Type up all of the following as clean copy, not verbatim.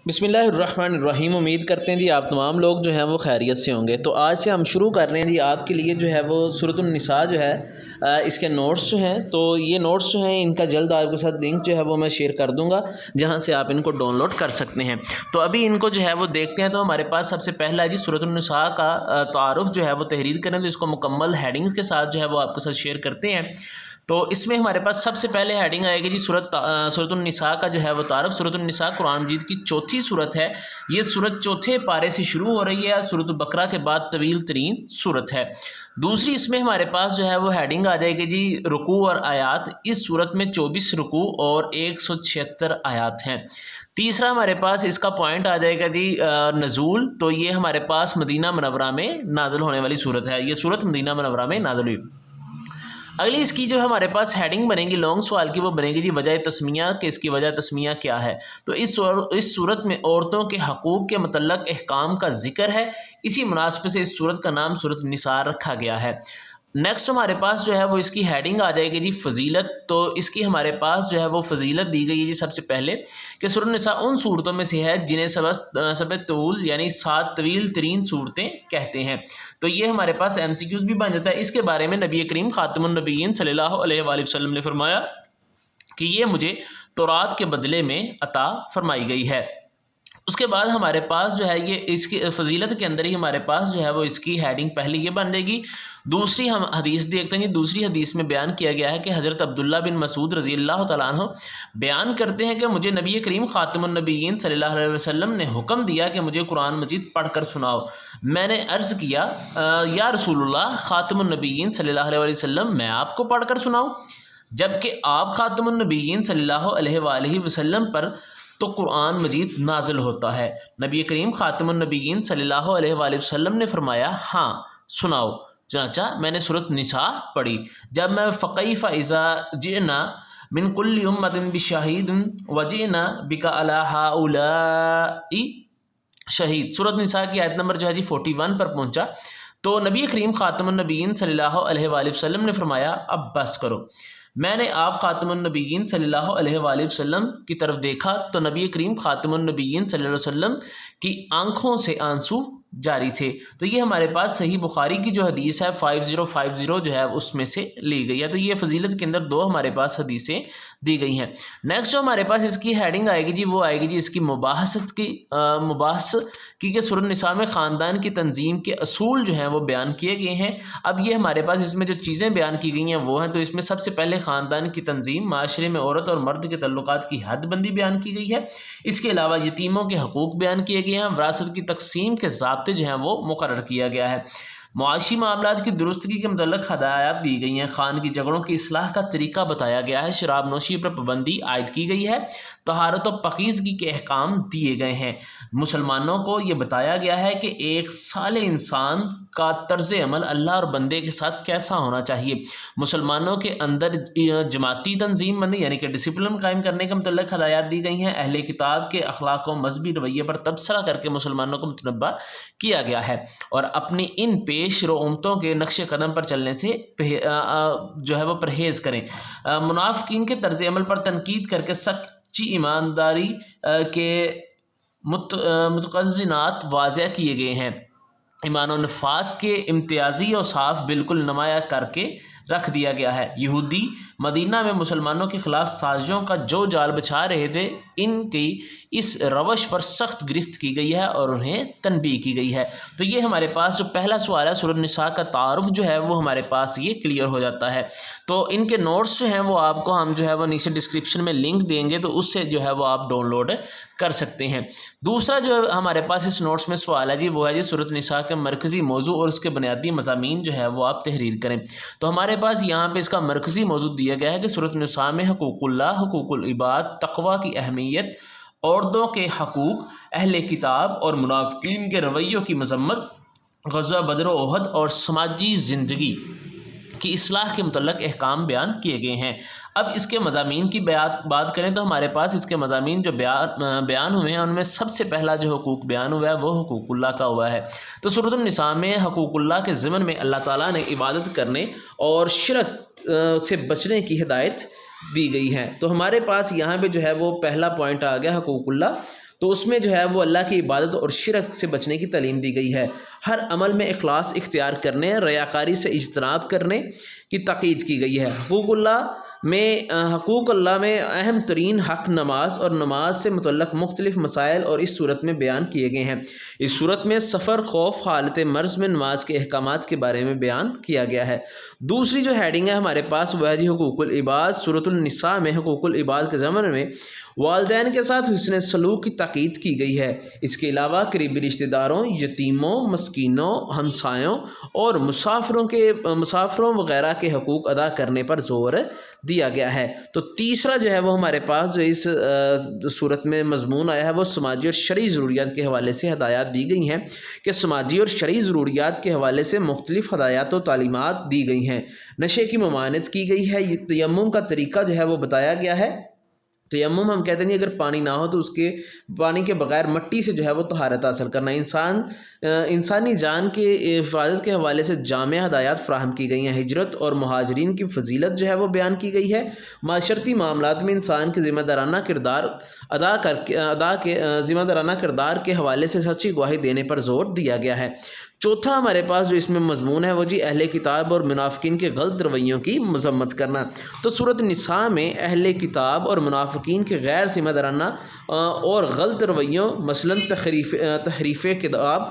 بسم اللہ الرحمن الرحیم۔ امید کرتے ہیں جی آپ تمام لوگ جو ہیں وہ خیریت سے ہوں گے۔ تو آج سے ہم شروع کر رہے ہیں جی آپ کے لیے جو ہے وہ سورۃ النساء جو ہے اس کے نوٹس جو ہیں، تو یہ نوٹس جو ہیں ان کا جلد آپ کے ساتھ لنک جو ہے وہ میں شیئر کر دوں گا جہاں سے آپ ان کو ڈاؤن لوڈ کر سکتے ہیں۔ تو ابھی ان کو جو ہے وہ دیکھتے ہیں۔ تو ہمارے پاس سب سے پہلا جی سورۃ النساء کا تعارف جو ہے وہ تحریر کریں، تو اس کو مکمل ہیڈنگز کے ساتھ جو ہے وہ آپ کے ساتھ شیئر کرتے ہیں۔ تو اس میں ہمارے پاس سب سے پہلے ہیڈنگ آئے گی جی سورۃ النساء کا جو ہے وہ تعارف۔ سورۃ النساء قرآن مجید کی چوتھی سورت ہے۔ یہ سورت چوتھے پارے سے شروع ہو رہی ہے۔ سورۃ البقرہ کے بعد طویل ترین سورت ہے۔ دوسری اس میں ہمارے پاس جو ہے وہ ہیڈنگ آ جائے گی جی رکوع اور آیات۔ اس سورت میں 24 رکوع اور 176 آیات ہیں۔ تیسرا ہمارے پاس اس کا پوائنٹ آ جائے گا جی نزول۔ تو یہ ہمارے پاس مدینہ منورہ میں نازل ہونے والی سورت ہے۔ یہ سورت مدینہ منورہ میں نازل ہوئی۔ اگلی اس کی جو ہمارے پاس ہیڈنگ بنے گی لانگ سوال کی، وہ بنے گی جی وجہ تسمیہ، کہ اس کی وجہ تسمیہ کیا ہے۔ تو اس صورت میں عورتوں کے حقوق کے متعلق احکام کا ذکر ہے، اسی مناسبت سے اس صورت کا نام سورۃ النساء رکھا گیا ہے۔ نیکسٹ ہمارے پاس جو ہے وہ اس کی ہیڈنگ آ جائے گی جی فضیلت۔ تو اس کی ہمارے پاس جو ہے وہ فضیلت دی گئی ہے جی سب سے پہلے کہ سورۃ النساء ان صورتوں میں سے ہے جنہیں سب طول یعنی 7 طویل ترین صورتیں کہتے ہیں۔ تو یہ ہمارے پاس MCQs بھی بن جاتا ہے۔ اس کے بارے میں نبی کریم خاتم النبیین صلی اللہ علیہ وآلہ وسلم نے فرمایا کہ یہ مجھے تورات کے بدلے میں عطا فرمائی گئی ہے۔ اس کے بعد ہمارے پاس جو ہے یہ اس کی فضیلت کے اندر ہی ہمارے پاس جو ہے وہ اس کی ہیڈنگ پہلے یہ بن جائے گی۔ دوسری ہم حدیث دیکھتے ہیں۔ دوسری حدیث میں بیان کیا گیا ہے کہ حضرت عبداللہ بن مسعود رضی اللہ تعالیٰ عنہ بیان کرتے ہیں کہ مجھے نبی کریم خاتم النبیین صلی اللہ علیہ وسلم نے حکم دیا کہ مجھے قرآن مجید پڑھ کر سناؤ۔ میں نے عرض کیا یا رسول اللہ خاتم النبیین صلی اللہ علیہ وسلم، میں آپ کو پڑھ کر سناؤں؟ جبکہ آپ خاتم النبیین صلی اللہ علیہ وآلہ وسلم پر تو قرآن مجید نازل ہوتا ہے۔ نبی کریم خاتم النبیین صلی اللہ علیہ وآلہ وسلم نے فرمایا ہاں سناؤ۔ چنانچہ میں نے سورۃ النساء پڑھی۔ جب میں فکیف اذا جئنا من کل امۃ بشہید وجئنا بک علی ہؤلاء شہید، سورۃ النساء کی آیت نمبر جو ہے جی 41 پر پہنچا تو نبی کریم خاتم النبیین صلی اللہ علیہ وآلہ وسلم نے فرمایا اب بس کرو۔ میں نے آپ خاتم النبیین صلی اللہ علیہ وآلہ وسلم کی طرف دیکھا تو نبی کریم خاتم النبیین صلی اللہ علیہ وسلم کی آنکھوں سے آنسو جاری تھے۔ تو یہ ہمارے پاس صحیح بخاری کی جو حدیث ہے 5050 جو ہے اس میں سے لی گئی ہے۔ تو یہ فضیلت کے اندر 2 ہمارے پاس حدیثیں دی گئی ہیں۔ نیکسٹ جو ہمارے پاس اس کی ہیڈنگ آئے گی جی وہ آئے گی جی اس کی مباحث کی کہ سورۃ النساء میں خاندان کی تنظیم کے اصول جو ہیں وہ بیان کیے گئے ہیں۔ اب یہ ہمارے پاس اس میں جو چیزیں بیان کی گئی ہیں وہ ہیں، تو اس میں سب سے پہلے خاندان کی تنظیم، معاشرے میں عورت اور مرد کے تعلقات کی حد بندی بیان کی گئی ہے۔ اس کے علاوہ یتیموں کے حقوق بیان کیے گئے ہیں۔ وراثت کی تقسیم کے ضابطے جو ہیں وہ مقرر کیا گیا ہے۔ معاشی معاملات کی درستگی کے متعلق ہدایات دی گئی ہیں۔ خانگی جھگڑوں کی اصلاح کا طریقہ بتایا گیا ہے۔ شراب نوشی پر پابندی عائد کی گئی ہے۔ طہارت و پاکیزگی کے احکام دیے گئے ہیں۔ مسلمانوں کو یہ بتایا گیا ہے کہ ایک صالح انسان کا طرز عمل اللہ اور بندے کے ساتھ کیسا ہونا چاہیے۔ مسلمانوں کے اندر جماعتی تنظیم بندی یعنی کہ ڈسپلن قائم کرنے کے متعلق ہدایات دی گئی ہیں۔ اہل کتاب کے اخلاق و مذہبی رویے پر تبصرہ کر کے مسلمانوں کو متنبہ کیا گیا ہے، اور اپنی ان پیش رو امتوں کے نقش قدم پر چلنے سے جو ہے وہ پرہیز کریں۔ منافقین کے طرز عمل پر تنقید کر کے سچی ایمانداری کے متقنات واضح کیے گئے ہیں۔ ایمان و نفاق کے امتیازی اور صاف بالکل نمایاں کر کے رکھ دیا گیا ہے۔ یہودی مدینہ میں مسلمانوں کے خلاف سازشوں کا جو جال بچھا رہے تھے، ان کی اس روش پر سخت گرفت کی گئی ہے اور انہیں تنبیہ کی گئی ہے۔ تو یہ ہمارے پاس جو پہلا سوال ہے سورۃ النساء کا تعارف جو ہے وہ ہمارے پاس یہ کلیئر ہو جاتا ہے۔ تو ان کے نوٹس جو ہیں وہ آپ کو ہم جو ہے وہ نیچے ڈسکرپشن میں لنک دیں گے، تو اس سے جو ہے وہ آپ ڈاؤن لوڈ کر سکتے ہیں۔ دوسرا جو ہمارے پاس اس نوٹس میں سوال ہے جی وہ ہے جی سورۃ النساء کے مرکزی موضوع اور اس کے بنیادی مضامین جو ہے وہ آپ تحریر کریں۔ تو ہمارے پاس یہاں پہ اس کا مرکزی موضوع دیا گیا ہے کہ سورۃ النساء میں حقوق اللہ، حقوق العباد، تقوی کی اہمیت، عورتوں کے حقوق، اہل کتاب اور منافقین کے رویوں کی مذمت، غزوہ بدر و احد اور سماجی زندگی کی اصلاح کے متعلق احکام بیان کیے گئے ہیں۔ اب اس کے مضامین کی بات کریں تو ہمارے پاس اس کے مضامین جو بیان ہوئے ہیں ان میں سب سے پہلا جو حقوق بیان ہوا ہے وہ حقوق اللہ کا ہوا ہے۔ تو سورۃ النساء میں حقوق اللہ کے ضمن میں اللہ تعالیٰ نے عبادت کرنے اور شرک سے بچنے کی ہدایت دی گئی ہے۔ تو ہمارے پاس یہاں پہ جو ہے وہ پہلا پوائنٹ آ گیا حقوق اللہ۔ تو اس میں جو ہے وہ اللہ کی عبادت اور شرک سے بچنے کی تعلیم دی گئی ہے۔ ہر عمل میں اخلاص اختیار کرنے، ریاکاری سے اجتناب کرنے کی تاکید کی گئی ہے۔ حقوق اللہ میں اہم ترین حق نماز اور نماز سے متعلق مختلف مسائل اور اس صورت میں بیان کیے گئے ہیں۔ اس صورت میں سفر، خوف، حالت مرض میں نماز کے احکامات کے بارے میں بیان کیا گیا ہے۔ دوسری جو ہیڈنگ ہے ہمارے پاس وہ ہے جی حقوق العباد۔ سورۃ النساء میں حقوق العباد کے ضمن میں والدین کے ساتھ حسن سلوک کی تاکید کی گئی ہے۔ اس کے علاوہ قریبی رشتہ داروں، یتیموں، مسکینوں، ہمسایوں اور مسافروں وغیرہ کے حقوق ادا کرنے پر زور دیا گیا ہے۔ تو تیسرا جو ہے وہ ہمارے پاس جو اس صورت میں مضمون آیا ہے وہ سماجی اور شرعی ضروریات کے حوالے سے ہدایات دی گئی ہیں کہ سماجی اور شرعی ضروریات کے حوالے سے مختلف ہدایات و تعلیمات دی گئی ہیں۔ نشے کی ممانعت کی گئی ہے۔ یہ تیمم کا طریقہ جو ہے وہ بتایا گیا ہے۔ تیمم ہم کہتے ہیں اگر پانی نہ ہو تو اس کے پانی کے بغیر مٹی سے جو ہے وہ طہارت حاصل کرنا۔ انسانی جان کے حفاظت کے حوالے سے جامع ہدایات فراہم کی گئی ہیں۔ ہجرت اور مہاجرین کی فضیلت جو ہے وہ بیان کی گئی ہے۔ معاشرتی معاملات میں انسان کے ذمہ دارانہ کردار کے حوالے سے سچی گواہی دینے پر زور دیا گیا ہے۔ چوتھا ہمارے پاس جو اس میں مضمون ہے وہ جی اہل کتاب اور منافقین کے غلط رویوں کی مذمت کرنا۔ تو سورۃ النساء میں اہل کتاب اور منافقین کے غیر ذمہ دارانہ اور غلط رویوں مثلاً تحریف کتاب،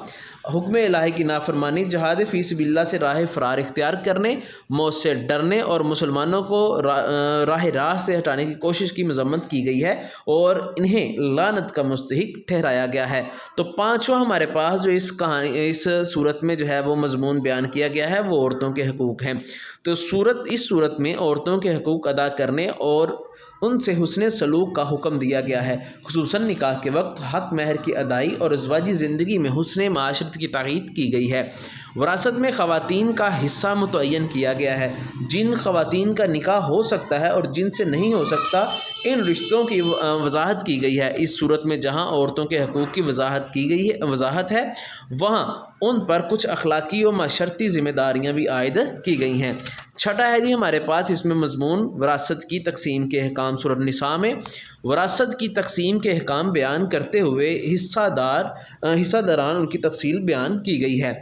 حکم الہی کی نافرمانی، جہاد فی سبیل اللہ سے راہ فرار اختیار کرنے، موت سے ڈرنے اور مسلمانوں کو راہ راست سے ہٹانے کی کوشش کی مذمت کی گئی ہے اور انہیں لعنت کا مستحق ٹھہرایا گیا ہے۔ تو پانچواں ہمارے پاس جو اس صورت میں جو ہے وہ مضمون بیان کیا گیا ہے وہ عورتوں کے حقوق ہیں۔ تو اس صورت میں عورتوں کے حقوق ادا کرنے اور ان سے حسن سلوک کا حکم دیا گیا ہے، خصوصاً نکاح کے وقت حق مہر کی ادائی اور ازواجی زندگی میں حسن معاشرت کی تاکید کی گئی ہے۔ وراثت میں خواتین کا حصہ متعین کیا گیا ہے۔ جن خواتین کا نکاح ہو سکتا ہے اور جن سے نہیں ہو سکتا ان رشتوں کی وضاحت کی گئی ہے۔ اس صورت میں جہاں عورتوں کے حقوق کی وضاحت ہے وہاں ان پر کچھ اخلاقی و معاشرتی ذمہ داریاں بھی عائد کی گئی ہیں۔ چھٹا ہے جی ہمارے پاس اس میں مضمون وراثت کی تقسیم کے احکام۔ سورۃ النساء میں وراثت کی تقسیم کے احکام بیان کرتے ہوئے حصہ داران ان کی تفصیل بیان کی گئی ہے۔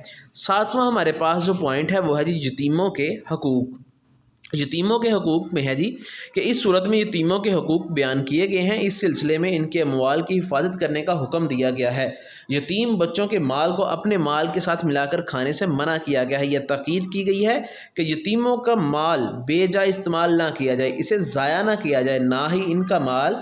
ساتواں ہمارے پاس جو پوائنٹ ہے وہ ہے جی یتیموں کے حقوق۔ یتیموں کے حقوق میں ہے جی کہ اس صورت میں یتیموں کے حقوق بیان کیے گئے ہیں۔ اس سلسلے میں ان کے اموال کی حفاظت کرنے کا حکم دیا گیا ہے۔ یتیم بچوں کے مال کو اپنے مال کے ساتھ ملا کر کھانے سے منع کیا گیا ہے۔ یہ تاکید کی گئی ہے کہ یتیموں کا مال بے جا استعمال نہ کیا جائے، اسے ضائع نہ کیا جائے، نہ ہی ان کا مال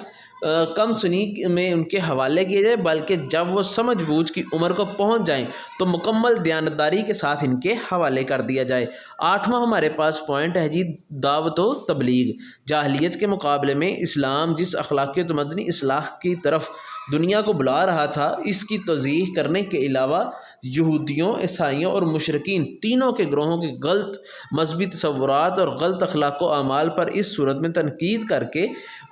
کم سنی میں ان کے حوالے کیا جائے، بلکہ جب وہ سمجھ بوجھ کی عمر کو پہنچ جائیں تو مکمل دیانتداری کے ساتھ ان کے حوالے کر دیا جائے۔ آٹھواں ہمارے پاس پوائنٹ ہے جی دعوت و تبلیغ۔ جاہلیت کے مقابلے میں اسلام جس اخلاقیات و مدنی اصلاح کی طرف دنیا کو بلا رہا تھا اس کی توضیح کرنے کے علاوہ یہودیوں، عیسائیوں اور مشرکین تینوں کے گروہوں کے غلط مذہبی تصورات اور غلط اخلاق و اعمال پر اس صورت میں تنقید کر کے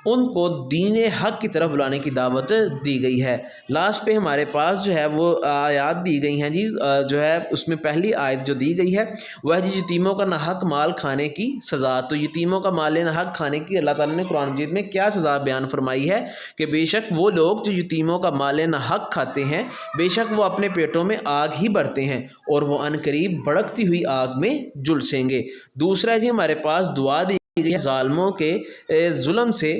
ان کو دین حق کی طرف بلانے کی دعوت دی گئی ہے۔ لاسٹ پہ ہمارے پاس جو ہے وہ آیات دی گئی ہیں جی، جو ہے اس میں پہلی آیت جو دی گئی ہے وہ ہے جی یتیموں کا ناحق مال کھانے کی سزا۔ تو یتیموں کا مال ناحق کھانے کی اللہ تعالیٰ نے قرآن مجید میں کیا سزا بیان فرمائی ہے کہ بے شک وہ لوگ جو یتیموں کا مال ناحق کھاتے ہیں بے شک وہ اپنے پیٹوں میں آگ ہی بھرتے ہیں اور وہ عنقریب بھڑکتی ہوئی آگ میں جھلسیں گے۔ دوسرا جی ہمارے پاس دعا دی ظالموں کے ظلم سے،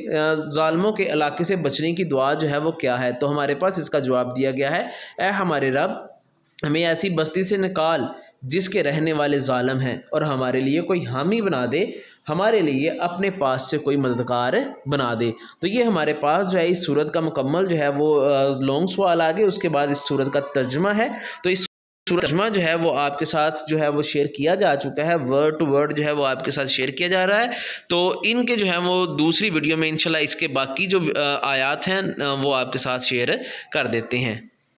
ظالموں کے علاقے سے بچنے کی دعا جو ہے وہ کیا ہے؟ تو ہمارے پاس اس کا جواب دیا گیا ہے، اے ہمارے رب ہمیں ایسی بستی سے نکال جس کے رہنے والے ظالم ہیں اور ہمارے لیے کوئی حامی بنا دے، ہمارے لیے اپنے پاس سے کوئی مددگار بنا دے۔ تو یہ ہمارے پاس جو ہے اس صورت کا مکمل جو ہے وہ لانگ سوال آگے، اس کے بعد اس صورت کا ترجمہ ہے۔ تو اس ترجمہ جو ہے وہ آپ کے ساتھ جو ہے وہ شیئر کیا جا چکا ہے، ورڈ ٹو ورڈ جو ہے وہ آپ کے ساتھ شیئر کیا جا رہا ہے۔ تو ان کے جو ہے وہ دوسری ویڈیو میں انشاءاللہ اس کے باقی جو آیات ہیں وہ آپ کے ساتھ شیئر کر دیتے ہیں۔